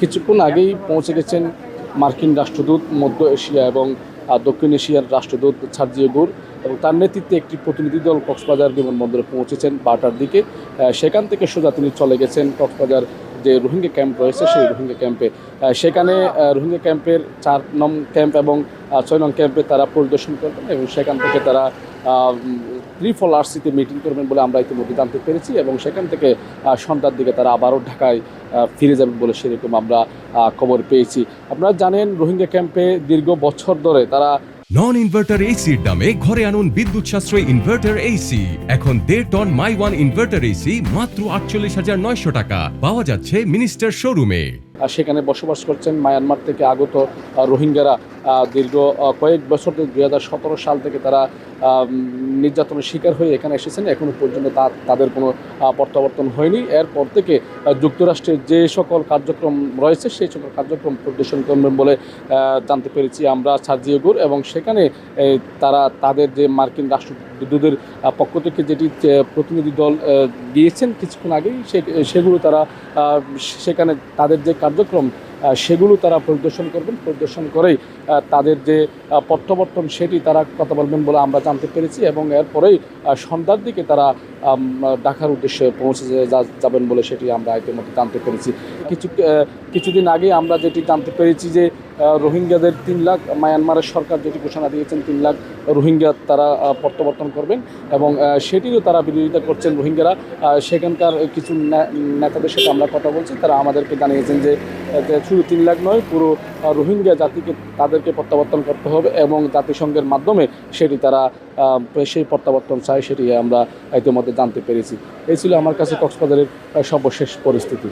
কিছুক্ষণ আগেই পৌঁছে গেছেন মার্কিন রাষ্ট্রদূত মধ্য এশিয়া এবং দক্ষিণ এশিয়ার রাষ্ট্রদূত সার্জিও গুর এবং তার নেতৃত্বে একটি প্রতিনিধি দল কক্সবাজার বিমানবন্দরে পৌঁছেছেন 12টার দিকে। সেখান থেকে সোজা তিনি চলে গেছেন কক্সবাজার যে রোহিঙ্গা ক্যাম্প রয়েছে সেই রোহিঙ্গা ক্যাম্পে। সেখানে রোহিঙ্গা ক্যাম্পের 4 নং ক্যাম্প এবং 6 নং ক্যাম্পে তারা পরিদর্শন করবেন এবং সেখান থেকে তারা ত্রিফল আরসিতে মিটিং করবেন বলে আমরা ইতিমধ্যে জানতে পেরেছি এবং সেখান থেকে সন্ধ্যার দিকে তারা আবারও ঢাকায় ফিরে যাবেন বলে সেরকম আমরা খবর পেয়েছি। আপনারা জানেন রোহিঙ্গা ক্যাম্পে দীর্ঘ বছর ধরে তারা নন ইনভার্টার এসির দামে ঘরে আনুন বিদ্যুৎ সাশ্রয়ী ইনভার্টার এসি। এখন 1.5 ton my one inverter AC মাত্র 48,900 টাকা পাওয়া যাচ্ছে মিনিস্টার শোরুমে। সেখানে বসবাস করছেন মায়ানমার থেকে আগত রোহিঙ্গারা। দীর্ঘ কয়েক বছর 2017 সাল থেকে তারা নির্যাতনের শিকার হয়ে এখানে এসেছেন। এখনও পর্যন্ত তাদের কোনো প্রত্যাবর্তন হয়নি। এরপর থেকে যুক্তরাষ্ট্রের যে সকল কার্যক্রম রয়েছে সেই সকল কার্যক্রম প্রদর্শন করবেন বলে জানতে পেরেছি আমরা সার্জিও গুর, এবং সেখানে তারা তাদের যে মার্কিন রাষ্ট্রদূতের পক্ষ থেকে যেটি প্রতিনিধি দল গিয়েছেন কিছুক্ষণ আগেই সেগুলো তারা সেখানে তাদের যে কার্যক্রম সেগুলো তারা পরিদর্শন করবেন। পরিদর্শন করেই তাদের যে প্রত্যাবর্তন সেটি তারা কথা বলবেন বলে আমরা জানতে পেরেছি এবং এরপরেই সন্ধ্যার দিকে তারা ঢাকার উদ্দেশ্যে পৌঁছে যাবেন বলে সেটি আমরা ইতিমধ্যে জানতে পেরেছি। কিছুদিন আগে আমরা যেটি জানতে পেরেছি যে রোহিঙ্গাদের 3 লাখ মায়ানমারের সরকার যেটি ঘোষণা দিয়েছেন 3 লাখ রোহিঙ্গা তারা প্রত্যাবর্তন করবেন এবং সেটিরও তারা বিরোধিতা করছেন রোহিঙ্গারা। সেখানকার কিছু নেতাদের সাথে আমরা কথা বলছি, তারা আমাদেরকে জানিয়েছেন যে শুধু 3 লাখ নয়, পুরো রোহিঙ্গা জাতিকে তাদেরকে প্রত্যাবর্তন করতে হবে এবং জাতিসংঘের মাধ্যমে সেটি তারা সেই প্রত্যাবর্তন চায়, সেটি আমরা ইতিমধ্যে জানতে পেরেছি। এই ছিল আমার কাছে কক্সবাজারের সর্বশেষ পরিস্থিতি।